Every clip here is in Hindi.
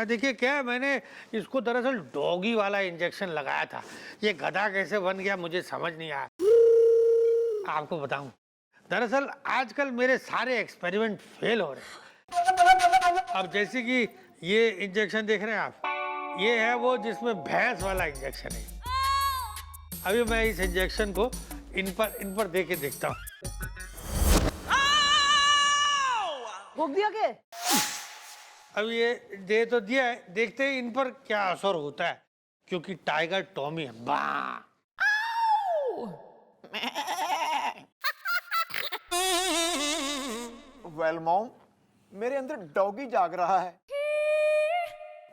देखिए क्या है, मैंने इसको दरअसल डॉगी वाला इंजेक्शन लगाया था। ये गधा कैसे बन गया मुझे समझ नहीं आया। आपको बताऊं, दरअसल आजकल मेरे सारे एक्सपेरिमेंट फेल हो रहे हैं। अब जैसे कि ये इंजेक्शन देख रहे हैं आप, ये है वो जिसमें भैंस वाला इंजेक्शन है। अभी मैं इस इंजेक्शन को इन पर दे के देखता हूँ। रोक दिया के? अब ये दे तो दिया है, देखते हैं इन पर क्या असर होता है, क्योंकि टाइगर टॉमी है। बा वेल मॉम, मेरे अंदर डॉगी जाग रहा है।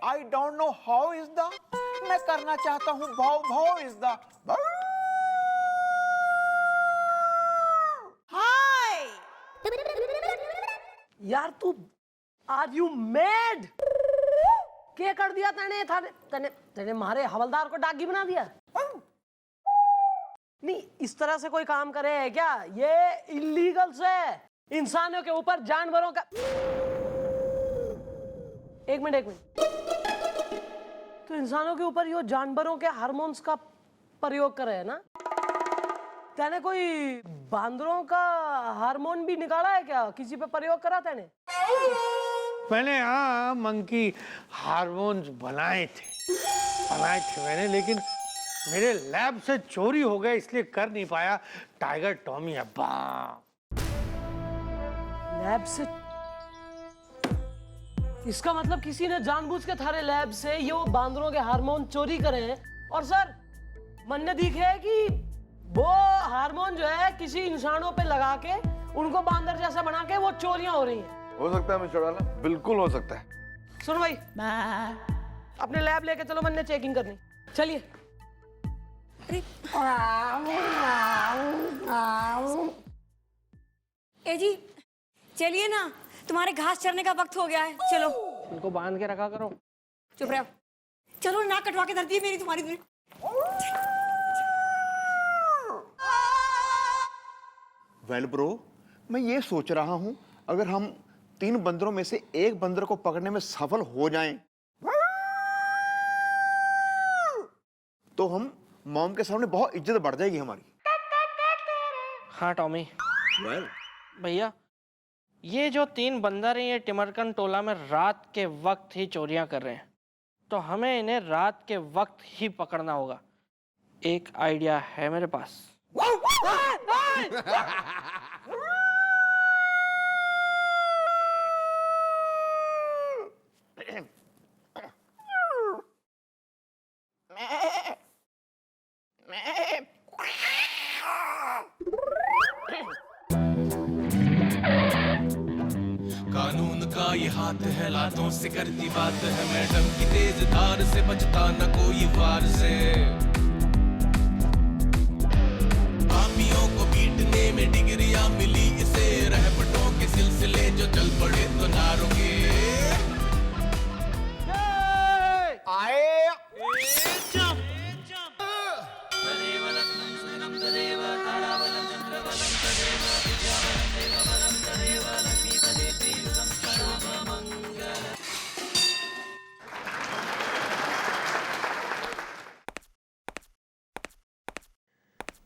I don't know how is the, मैं करना चाहता हूँ भाव भाव इज द। हाय यार, तू आर यू मैड? क्या कर दिया तने? तने तने मारे हवलदार को डागी बना दिया? नहीं, इस तरह से कोई काम करे है क्या? ये इलीगल है। इंसानों के ऊपर जानवरों का। एक मिनट। तो इंसानों के ऊपर यो जानवरों के हार्मोन्स का प्रयोग करे है ना? तैने कोई बांदरों का हार्मोन भी निकाला है क्या? किसी पे प्रयोग करा तैने? मैंने हाँ मंकी हार्मोन्स बनाए थे मैंने, लेकिन मेरे लैब से चोरी हो गए इसलिए कर नहीं पाया। टाइगर टॉमी अब्बा लैब से? इसका मतलब किसी ने जानबूझ के थारे लैब से ये वो बांदरों के हार्मोन चोरी करे हैं। और सर, मैंने दिखे है कि वो हार्मोन जो है किसी इंसानों पे लगा के उनको बांदर जैसा बना के वो चोरियां हो रही हैं। हो सकता है मिस्टर डाला, बिल्कुल हो सकता है। सुन भाई, अपने लैब लेके चलो, मैंने चेकिंग करनी। चलिए। ए जी चलिए ना, तुम्हारे घास चरने का वक्त हो गया है। चलो इनको बांध के रखा करो। चुप रहो, चलो नाक कटवा के धरती है मेरी तुम्हारी। वेल ब्रो, मैं ये सोच रहा हूं, अगर हम 3 बंदरों में से एक बंदर को पकड़ने में सफल हो जाएं, तो हम मॉम के सामने बहुत इज्जत बढ़ जाएगी हमारी। हाँ टॉमी भैया, ये जो 3 बंदर हैं ये टिमरकन टोला में रात के वक्त ही चोरियां कर रहे हैं, तो हमें इन्हें रात के वक्त ही पकड़ना होगा। एक आइडिया है मेरे पास। कानून का ये हाथ है, लातों से करती बात है, मैडम की तेज धार से बचता न कोई वार से। पापियों को पीटने में डिग्रियां मिली इसे, रहपटों के सिलसिले जो चल पड़े तो ना रुके। आए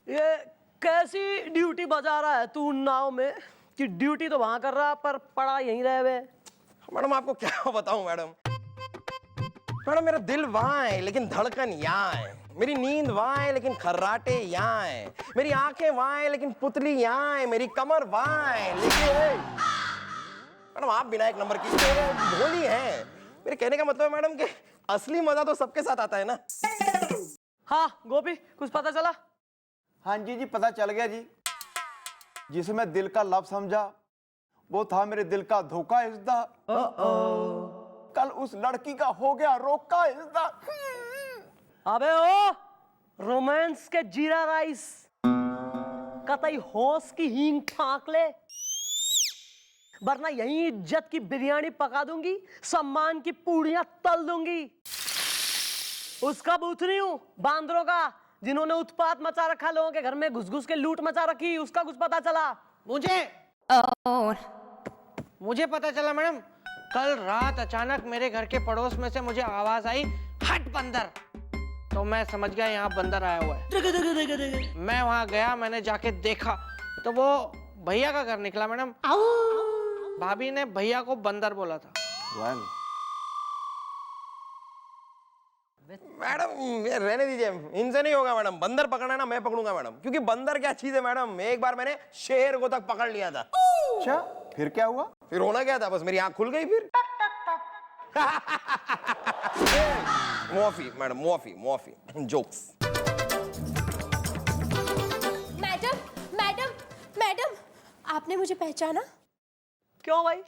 ये कैसी ड्यूटी बजा रहा है तू नाव में, कि ड्यूटी तो वहां कर रहा पर पड़ा यहीं रहे हुए। मैडम आपको क्या बताऊं मैडम, मेरा दिल वहां है लेकिन धड़कन यहाँ है, मेरी नींद वहां है लेकिन खर्राटे यहाँ है, मेरी आंखें वहां है लेकिन पुतली यहाँ है, मेरी कमर वहां है लेकिन मैडम आप बिना एक नंबर की भोली हैं। मेरे कहने का मतलब है मैडम कि असली मजा तो सबके साथ आता है ना। हाँ गोपी, कुछ पता चला? हाँ जी पता चल गया जी। जिसे मैं दिल का लव समझा वो था मेरे दिल का धोखा इज़्दा। कल उस लड़की का हो गया रोका इज़्दा। अबे ओ रोमांस के जीरा राइस, कतई होश की हींग फाँक ले, वरना यहीं इज्जत की बिरयानी पका दूंगी, सम्मान की पूड़ियां तल दूंगी। उसका बूथ नहीं हूं, बांदरों का, जिन्होंने उत्पात मचा रखा, लोगों के घर में घुस घुस के लूट मचा रखी, उसका कुछ पता चला? मुझे पता चला मैडम, कल रात अचानक मेरे घर के पड़ोस में से मुझे आवाज आई, हट बंदर। तो मैं समझ गया यहाँ बंदर आया हुआ है। मैं वहां गया, मैंने जाके देखा तो वो भैया का घर निकला मैडम। भाभी ने भैया को बंदर बोला था। वेल मैडम ये रहने दीजिए, इनसे नहीं होगा मैडम। बंदर पकड़ना ना मैं पकड़ूंगा मैडम, क्योंकि बंदर क्या चीज है मैडम। एक बार मैंने शेर को तक पकड़ लिया था। अच्छा, फिर क्या हुआ? फिर होना क्या था, बस मेरी आंख खुल गई फिर। मुआफी मैडम, मुआफी मुआफी, जोक्स। मैडम मैडम मैडम, आपने मुझे पहचाना? क्यों भाई?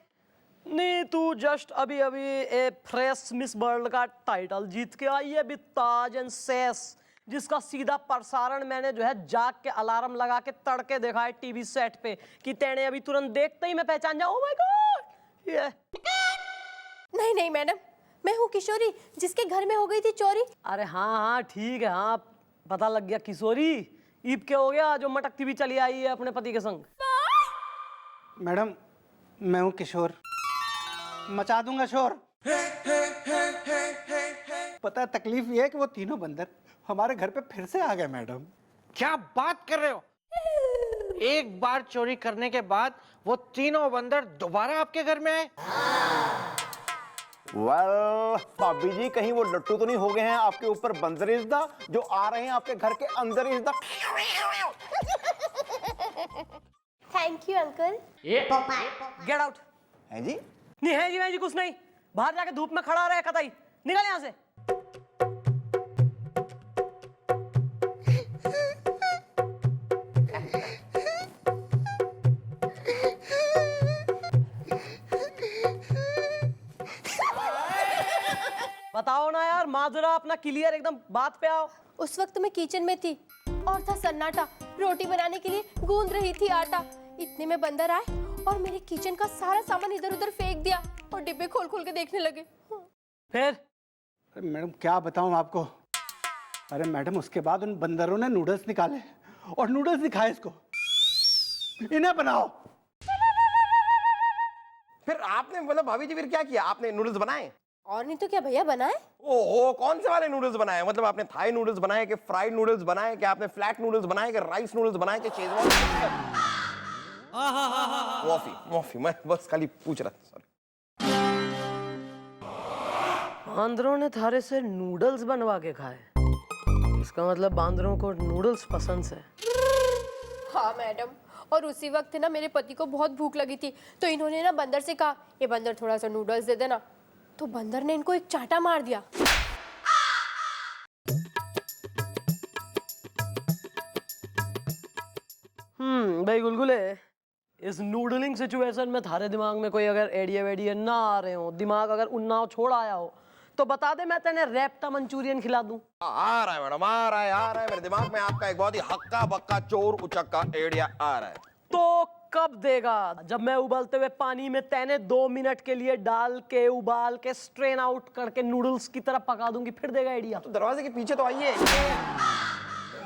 नहीं, तू जस्ट अभी अभी ए फ्रेश मिस वर्ल्ड का टाइटल जीत के आई है विद ताज एंड सेस, जिसका सीधा प्रसारण मैंने जो है जाग के अलार्म लगा के तड़के देखा है टीवी सेट पे कि तेने अभी तुरंत देखते ही मैं पहचान जाऊं। Oh my God! ये नहीं नहीं मैडम, मैं हूँ किशोरी, जिसके घर में हो गई थी चोरी। अरे हाँ, ठीक है, हाँ पता लग गया। किशोरी ईद के हो गया जो मटकती भी चली आई है अपने पति के संग। मैडम मैं हूँ किशोर, मचा दूंगा शोर। पता है तकलीफ ये है कि वो तीनों बंदर हमारे घर पे फिर से आ गए मैडम। क्या बात कर रहे हो? एक बार चोरी करने के बाद वो तीनों बंदर दोबारा आपके घर में आए? वेल भाभी जी, कहीं वो लट्टू तो नहीं हो गए हैं आपके ऊपर बंदरिजदा जो आ रहे हैं आपके घर के अंदर इजदा? Thank you uncle. Get out. हैं जी? नहीं है जी कुछ नहीं, बाहर जाके धूप में खड़ा रहे कतई, निकल यहाँ से। बताओ ना यार माजरा, अपना क्लियर एकदम बात पे आओ। उस वक्त मैं किचन में थी और था सन्नाटा। रोटी बनाने के लिए गूंद रही थी आटा। इतने में बंदर आए और मेरे किचन का सारा सामान इधर उधर फेंक दिया और डिब्बे खोल खोल के देखने लगे। फिर? अरे मैडम क्या बताऊं आपको। अरे मैडम उसके बाद उन बंदरों ने नूडल्स निकाले और नूडल्स दिखाए इसको, इन्हें बनाओ। फिर आपने मतलब भाभी जी फिर क्या किया? आपने नूडल्स बनाए? और नहीं तो क्या भैया, बनाए। ओहो, कौन से वाले नूडल्स बनाए? मतलब आपने थाई नूडल्स बनाए कि फ्राइड नूडल्स बनाए कि आपने फ्लैट नूडल्स बनाए कि राइस नूडल्स बनाए कि शेजवान? माफी माफी, मैं बस खाली पूछ रहा था, सॉरी। बांदरों ने थारे से नूडल्स बनवा के खाए, इसका मतलब बांदरों को नूडल्स पसंद है। हाँ मैडम, और उसी वक्त ना मेरे पति को बहुत भूख लगी थी, तो इन्होंने ना बंदर से कहा, ये बंदर थोड़ा सा नूडल्स दे देना। तो बंदर ने इनको एक चाटा मार दिया। भाई गुलगुले, इस नूडलिंग सिचुएशन में थारे दिमाग में कोई अगर आइडिया वेडिया ना आ रहे हो, दिमाग अगर उन्नाव छोड़ आया हो, तो बता दे, मैं तेने रैप्टा मंचूरियन खिला दूं। आ रहा है मैडम, आ रहा है मेरे दिमाग में आपका एक बहुत ही हक्का बक्का चोर उचक्का आइडिया आ रहा है। तो कब देगा? जब मैं उबलते हुए पानी में तेने 2 मिनट के लिए डाल के उबाल के स्ट्रेन आउट करके नूडल्स की तरह पका दूंगी, फिर देगा आइडिया। तो दरवाजे के पीछे तो आइए।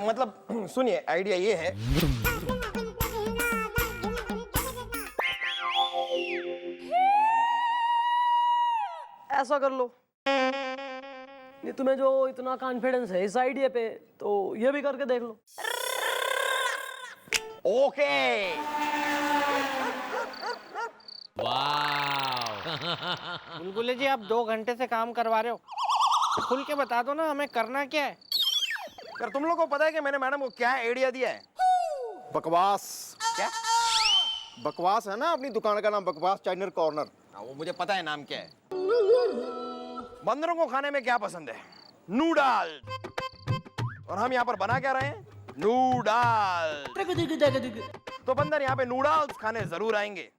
मतलब सुनिए, आइडिया ये है, ऐसा कर लो। नहीं तुम्हें जो इतना कॉन्फिडेंस है इस आइडिया पे, तो ये भी करके देख लो। ओके। बुलबुले जी, आप 2 घंटे से काम करवा रहे हो, खुल के बता दो ना हमें करना क्या है। यार तुम लोगों को पता है कि मैंने मैडम को क्या आइडिया दिया है? बकवास। क्या बकवास है ना, अपनी दुकान का नाम बकवास चाइनर कॉर्नर। वो मुझे पता है नाम क्या है। बंदरों को खाने में क्या पसंद है? नूडल। और हम यहाँ पर बना क्या रहे हैं? नूडल। तो बंदर यहाँ पे नूडल्स खाने जरूर आएंगे।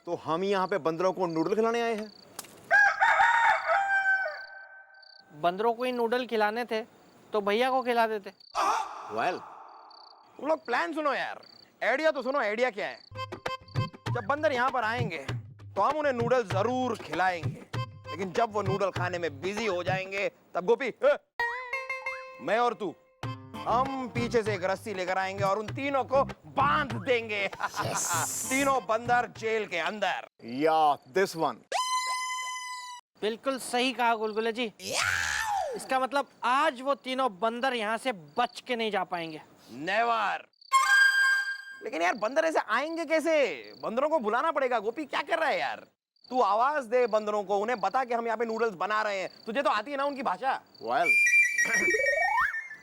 तो हम यहाँ पे बंदरों को नूडल खिलाने आए हैं। बंदरों को ही नूडल खिलाने थे तो भैया को खिला देते। वेल, तुम लोग प्लान सुनो यार, आइडिया तो सुनो। आइडिया क्या है? जब बंदर यहाँ पर आएंगे तो हम उन्हें नूडल जरूर खिलाएंगे, लेकिन जब वो नूडल खाने में बिजी हो जाएंगे तब गोपी, मैं और तू हम पीछे से एक रस्सी लेकर आएंगे और उन तीनों को बांध देंगे। तीनों बंदर जेल के अंदर। या दिस वन। बिल्कुल सही कहा गुलगुले जी। इसका मतलब आज वो तीनों बंदर यहाँ से बच के नहीं जा पाएंगे। नेवर। लेकिन यार बंदर ऐसे आएंगे कैसे? बंदरों को बुलाना पड़ेगा। गोपी क्या कर रहा है यार? तू आवाज दे बंदरों को, उन्हें बता कि हम यहाँ पे नूडल्स बना रहे हैं। तुझे तो आती है ना उनकी भाषा। वेल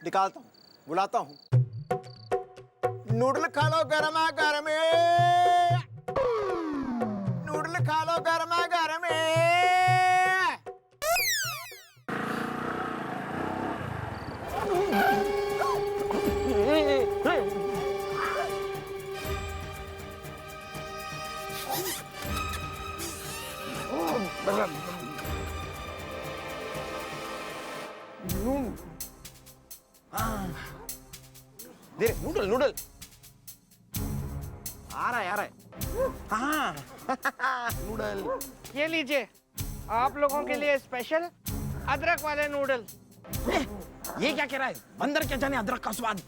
निकालता हूँ, बुलाता हूँ। नूडल खा लो गरमा गरम, नूडल खा लो गरमा गरम। दे नूडल नूडल आ रहा है हाँ नूडल। ये लीजिए आप लोगों के लिए स्पेशल अदरक वाले नूडल। ये क्या कह रहा है? बंदर क्या जाने अदरक का स्वाद।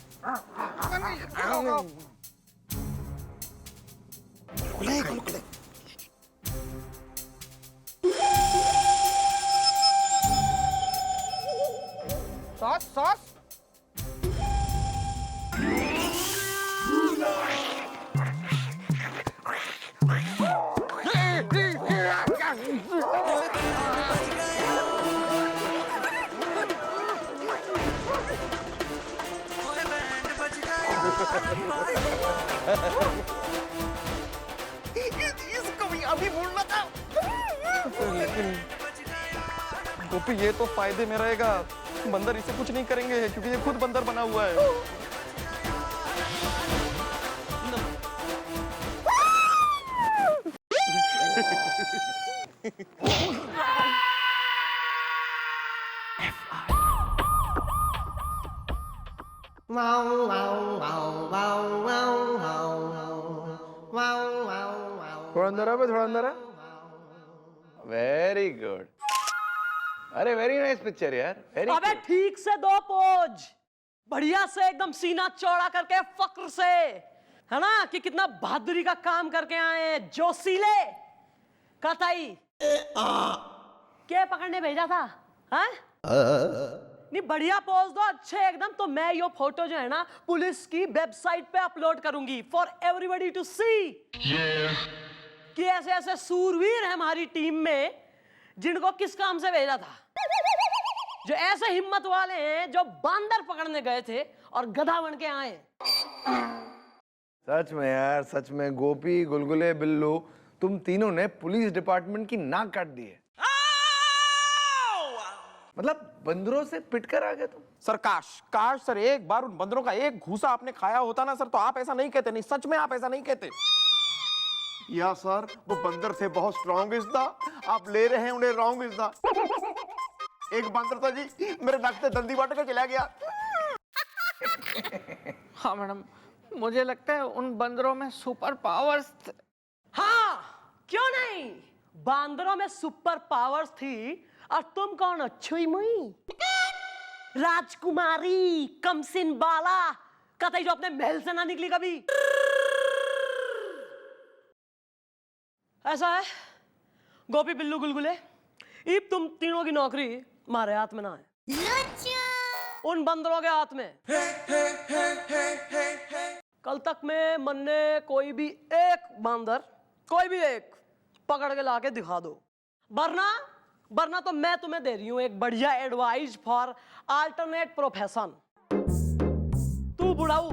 खुले खुले। Sauce sauce. इसको भी अभी भूलना था। गोपी ये तो फायदे में रहेगा, बंदर इसे कुछ नहीं करेंगे क्योंकि ये खुद बंदर बना हुआ है। थोड़ा अंदर आ बे, थोड़ा अंदर आ। Very good. अरे वेरी नाइस पिक्चर यार, वेरी। अबे ठीक से दो पोज, बढ़िया से एकदम सीना चौड़ा करके फक्र से, है ना, कि कितना बहादुरी का काम करके आए हैं जोशीले। कताई क्या पकड़ने भेजा था? हाँ? नहीं बढ़िया पोज दो अच्छे एकदम, तो मैं ये फोटो जो है ना पुलिस की वेबसाइट पे अपलोड करूंगी फॉर एवरीबॉडी टू सी कि ऐसे ऐसे सूरवीर है हमारी टीम में जिनको किस काम से भेजा था, जो ऐसे हिम्मत वाले हैं जो बंदर पकड़ने गए थे और गधा बन के आए। सच में यार, सच में गोपी, गुलगुले, बिल्लू, तुम तीनों ने पुलिस डिपार्टमेंट की नाक काट दी है। मतलब बंदरों से पिटकर आ गए तुम। सर काश सर एक बार उन बंदरों का एक घूसा आपने खाया होता ना सर, तो आप ऐसा नहीं कहते। नहीं सच में आप ऐसा नहीं कहते। या सर वो बंदर थे बहुत स्ट्रॉन्ग इज द, आप ले रहे हैं उन्हें रॉन्ग इज द। एक बंदर था जी मेरे नाक से दंदी बांट के चला गया। हाँ मैडम, मुझे लगता है उन बंदरों में सुपर पावर्स। हाँ क्यों नहीं, बांदरों में सुपर पावर्स थी और तुम कौन हो? छुई मुई राजकुमारी कमसिन बाला कतई जो अपने महल से ना निकली कभी। ऐसा है गोपी बिल्लू गुलगुले, अब तुम तीनों की नौकरी हमारे हाथ में ना है, उन बंदरों के हाथ में। कल तक में मन ने कोई भी एक बंदर, कोई भी एक पकड़ के लाके दिखा दो, वरना तो मैं तुम्हें दे रही हूं एक बढ़िया एडवाइस फॉर अल्टरनेट प्रोफेशन। तू बुढ़ाऊ,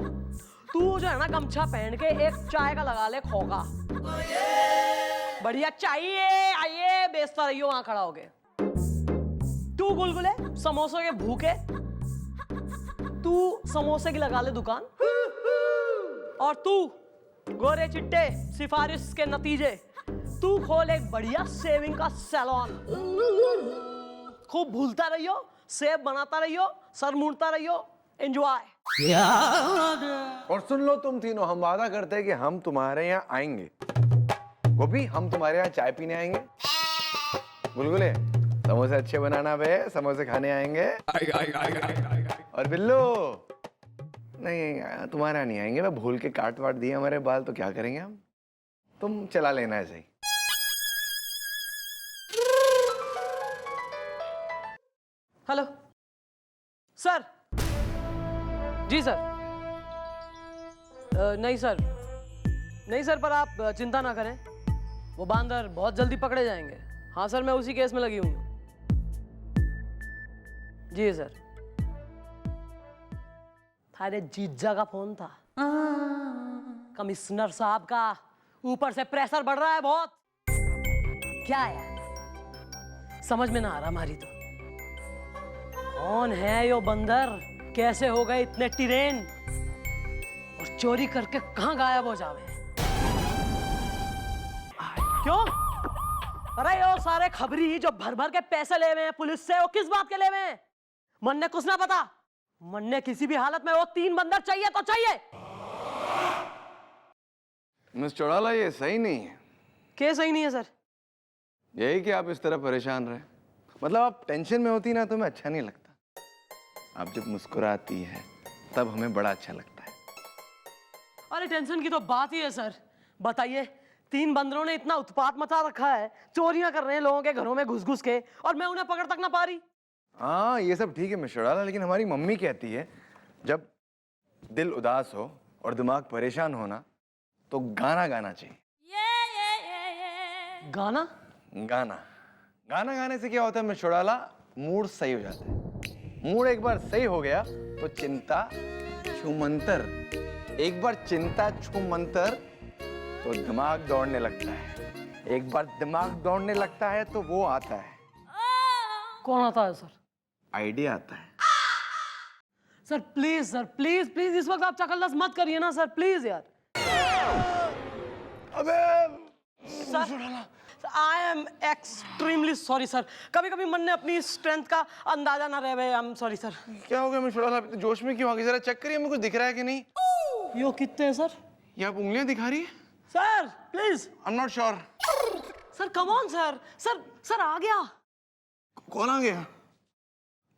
तू जो है ना गमछा पहन के एक चाय का लगा ले खोखा, बढ़िया चाहिए आइए बेचता रहियो वहां खड़ा होके। तू गुलगुले समोसों के भूखे, तू समोसे की लगा ले दुकान, और तू गोरे चिट्टे सिफारिश के नतीजे तू खोल एक बढ़िया सेविंग का सैलून। खूब भूलता रहियो, सेब बनाता रहियो, सर मुड़ता रहियो, एंजॉय। और सुन लो तुम तीनों, हम वादा करते हैं कि हम तुम्हारे यहाँ आएंगे। गोपी हम तुम्हारे यहाँ चाय पीने आएंगे। गुलगुले समोसे अच्छे बनाना बे, समोसे खाने आएंगे। और बिल्लू नहीं तुम्हारे यहाँ नहीं आएंगे, मैं भूल के काट वाट दिए हमारे बाल, तो क्या करेंगे हम। तुम चला लेना है सही। Hello sir. जी सर। नहीं सर, नहीं सर, पर आप चिंता ना करें, वो बांदर बहुत जल्दी पकड़े जाएंगे। हाँ सर, मैं उसी केस में लगी हुई हूँ। जी सर। थारे जीजा का फोन था। कमिश्नर साहब का ऊपर से प्रेशर बढ़ रहा है बहुत। क्या है समझ में ना आ रहा हमारी तो। कौन है यो बंदर, कैसे हो गए इतने टिरेन, और चोरी करके कहां गायब हो जावे। क्यों? अरे यो सारे खबरी जो भर भर के पैसे ले हुए हैं पुलिस से, वो किस बात के ले हुए हैं? मन ने कुछ ना पता। मन ने किसी भी हालत में वो 3 बंदर चाहिए तो चाहिए। मिस चौड़ाला, ये सही नहीं है। क्या सही नहीं है सर? यही कि आप इस तरह परेशान रहे, मतलब आप टेंशन में होती ना तो हमें अच्छा नहीं लगता। आप जब मुस्कुराती है तब हमें बड़ा अच्छा लगता है। अरे टेंशन की तो बात ही है सर। बताइए, 3 बंदरों ने इतना उत्पात मचा रखा है, चोरियां कर रहे हैं लोगों के घरों में घुस घुस के, और मैं उन्हें पकड़ तक ना पा रही। हाँ ये सब ठीक है मिस चौड़ाला, लेकिन हमारी मम्मी कहती है जब दिल उदास हो और दिमाग परेशान हो ना तो गाना गाना चाहिए। गाना? गाना गाना गाने से क्या होता है मिस चौड़ाला, मूड सही हो जाता है। मूड एक बार सही हो गया तो चिंता छूमंतर, एक बार चिंता छूमंतर तो दिमाग दौड़ने लगता है, एक बार दिमाग दौड़ने लगता है तो वो आता है। कौन आता है सर? आइडिया आता है। Sir please, sir please please, इस वक्त आप चकलस मत करिए ना सर, प्लीज यार। अबे sir I am extremely sorry sir. कभी कभी मन ने अपनी स्ट्रेंथ का अंदाजा ना रहे। I am sorry sir. क्या हो गया मिस चौड़ाला, जोश में क्यों आ गई? जरा चेक करिए, हमें कुछ दिख रहा है कि नहीं। यो कितने हैं सर? ये आप उंगलियां दिखा रही है? Sir please. I am not sure. Sir come on sir. Sir sir आ गया। कौन आ गया?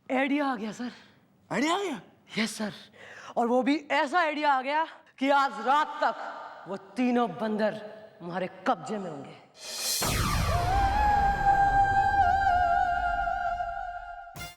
आइडिया आ गया सर। आइडिया आ गया? यस सर, और वो भी ऐसा आइडिया आ गया कि आज रात तक वो तीनों बंदर हमारे कब्जे में होंगे।